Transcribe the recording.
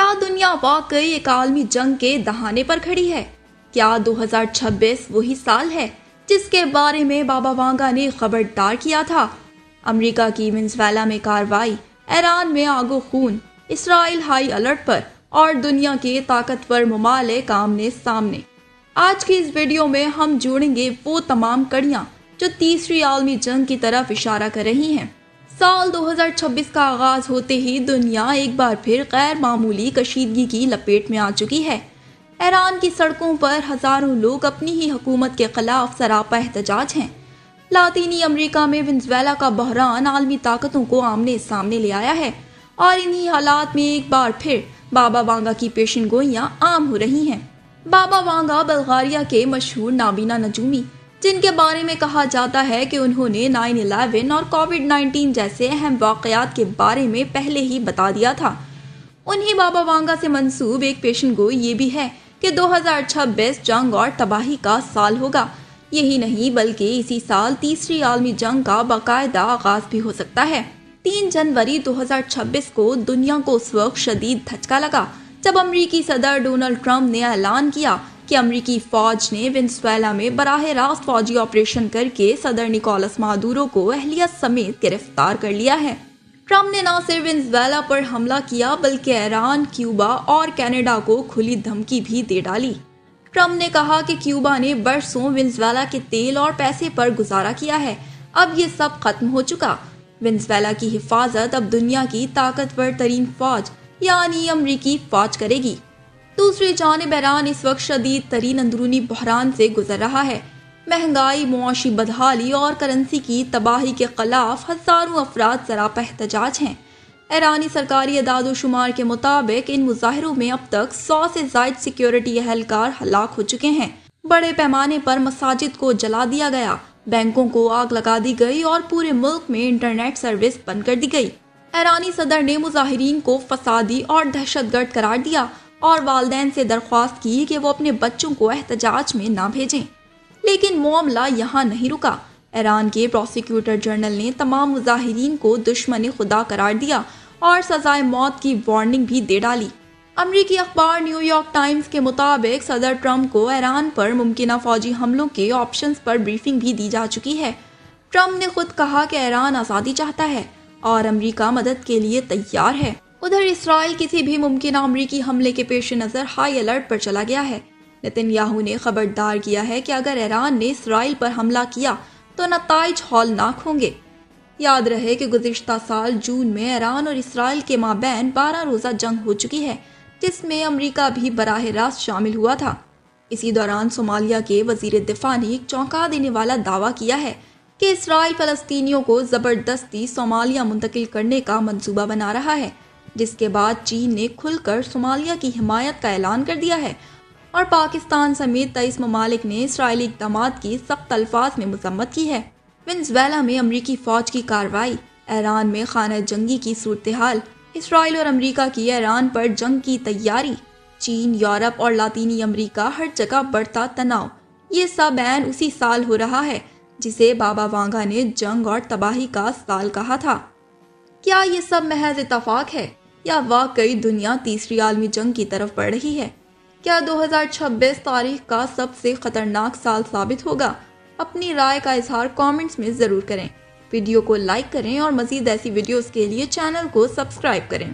کیا دنیا واقعی ایک عالمی جنگ کے دہانے پر کھڑی ہے؟ کیا 2026 وہی سال ہے جس کے بارے میں بابا وانگا نے خبردار کیا تھا؟ امریکہ کی ونزویلا میں کارروائی، ایران میں آگ و خون، اسرائیل ہائی الرٹ پر اور دنیا کے طاقتور ممالک آمنے سامنے۔ آج کی اس ویڈیو میں ہم جوڑیں گے وہ تمام کڑیاں جو تیسری عالمی جنگ کی طرف اشارہ کر رہی ہیں۔ سال 2026 کا آغاز ہوتے ہی دنیا ایک بار پھر غیر معمولی کشیدگی کی لپیٹ میں آ چکی ہے۔ ایران کی سڑکوں پر ہزاروں لوگ اپنی ہی حکومت کے خلاف سراپا احتجاج ہیں۔ لاطینی امریکہ میں ونزویلا کا بحران عالمی طاقتوں کو آمنے سامنے لے آیا ہے اور انہی حالات میں ایک بار پھر بابا وانگا کی پیشن گوئیاں عام ہو رہی ہیں۔ بابا وانگا بلغاریہ کے مشہور نابینا نجومی، جن کے بارے میں کہا جاتا ہے کہ انہوں نے 9/11 اور کووڈ-19 جیسے اہم واقعات کے بارے میں پہلے ہی بتا دیا تھا۔ انہی بابا وانگا سے منسوب ایک پیشن گوئی یہ بھی ہے کہ 2026 جنگ اور تباہی کا سال ہوگا۔ یہی نہیں بلکہ اسی سال تیسری عالمی جنگ کا باقاعدہ آغاز بھی ہو سکتا ہے۔ 3 جنوری 2026 کو دنیا کو اس وقت شدید دھچکا لگا جب امریکی صدر ڈونلڈ ٹرمپ نے اعلان کیا کہ امریکی فوج نے ونزویلا میں براہ راست فوجی آپریشن کر کے صدر نکولس مادورو کو اہلیت سمیت گرفتار کر لیا ہے۔ ٹرمپ نے نہ صرف ونزویلا پر حملہ کیا بلکہ ایران، کیوبا اور کینیڈا کو کھلی دھمکی بھی دے ڈالی۔ ٹرمپ نے کہا کہ کیوبا نے برسوں ونزویلا کے تیل اور پیسے پر گزارا کیا ہے، اب یہ سب ختم ہو چکا۔ ونزویلا کی حفاظت اب دنیا کی طاقتور ترین فوج یعنی امریکی فوج کرے گی۔ دوسری جانب ایران اس وقت شدید ترین اندرونی بحران سے گزر رہا ہے۔ مہنگائی، معاشی بدحالی اور کرنسی کی تباہی کے خلاف ہزاروں افراد سراپا احتجاج ہیں۔ ایرانی سرکاری اعداد و شمار کے مطابق ان مظاہروں میں اب تک 100 سے زائد سیکیورٹی اہلکار ہلاک ہو چکے ہیں۔ بڑے پیمانے پر مساجد کو جلا دیا گیا، بینکوں کو آگ لگا دی گئی اور پورے ملک میں انٹرنیٹ سروس بند کر دی گئی۔ ایرانی صدر نے مظاہرین کو فسادی اور دہشت گرد قرار دیا اور والدین سے درخواست کی کہ وہ اپنے بچوں کو احتجاج میں نہ بھیجیں۔ لیکن معاملہ یہاں نہیں رکا۔ ایران کے پروسیکیوٹر جنرل نے تمام مظاہرین کو دشمن خدا قرار دیا اور سزائے موت کی وارننگ بھی دے ڈالی۔ امریکی اخبار نیو یارک ٹائمز کے مطابق صدر ٹرمپ کو ایران پر ممکنہ فوجی حملوں کے آپشنز پر بریفنگ بھی دی جا چکی ہے۔ ٹرمپ نے خود کہا کہ ایران آزادی چاہتا ہے اور امریکہ مدد کے لیے تیار ہے۔ ادھر اسرائیل کسی بھی ممکنہ امریکی حملے کے پیش نظر ہائی الرٹ پر چلا گیا ہے۔ نتن یاہو نے خبردار کیا ہے کہ اگر ایران نے اسرائیل پر حملہ کیا تو نتائج ہولناک ہوں گے۔ یاد رہے کہ گزشتہ سال جون میں ایران اور اسرائیل کے مابین 12 روزہ جنگ ہو چکی ہے، جس میں امریکہ بھی براہ راست شامل ہوا تھا۔ اسی دوران صومالیہ کے وزیر دفاع نے ایک چونکا دینے والا دعویٰ کیا ہے کہ اسرائیل فلسطینیوں کو زبردستی صومالیہ منتقل کرنے کا منصوبہ بنا رہا ہے، جس کے بعد چین نے کھل کر صومالیہ کی حمایت کا اعلان کر دیا ہے اور پاکستان سمیت 23 ممالک نے اسرائیلی اقدامات کی سخت الفاظ میں مذمت کی ہے۔ ونزویلا میں امریکی فوج کی کارروائی، ایران میں خانہ جنگی کی صورتحال، اسرائیل اور امریکہ کی ایران پر جنگ کی تیاری، چین، یورپ اور لاطینی امریکہ ہر جگہ بڑھتا تناؤ، یہ سب عین اسی سال ہو رہا ہے جسے بابا وانگا نے جنگ اور تباہی کا سال کہا تھا۔ کیا یہ سب محض اتفاق ہے یا واقعی دنیا تیسری عالمی جنگ کی طرف بڑھ رہی ہے؟ کیا 2026 تاریخ کا سب سے خطرناک سال ثابت ہوگا؟ اپنی رائے کا اظہار کامنٹس میں ضرور کریں۔ ویڈیو کو لائک کریں اور مزید ایسی ویڈیوز کے لیے چینل کو سبسکرائب کریں۔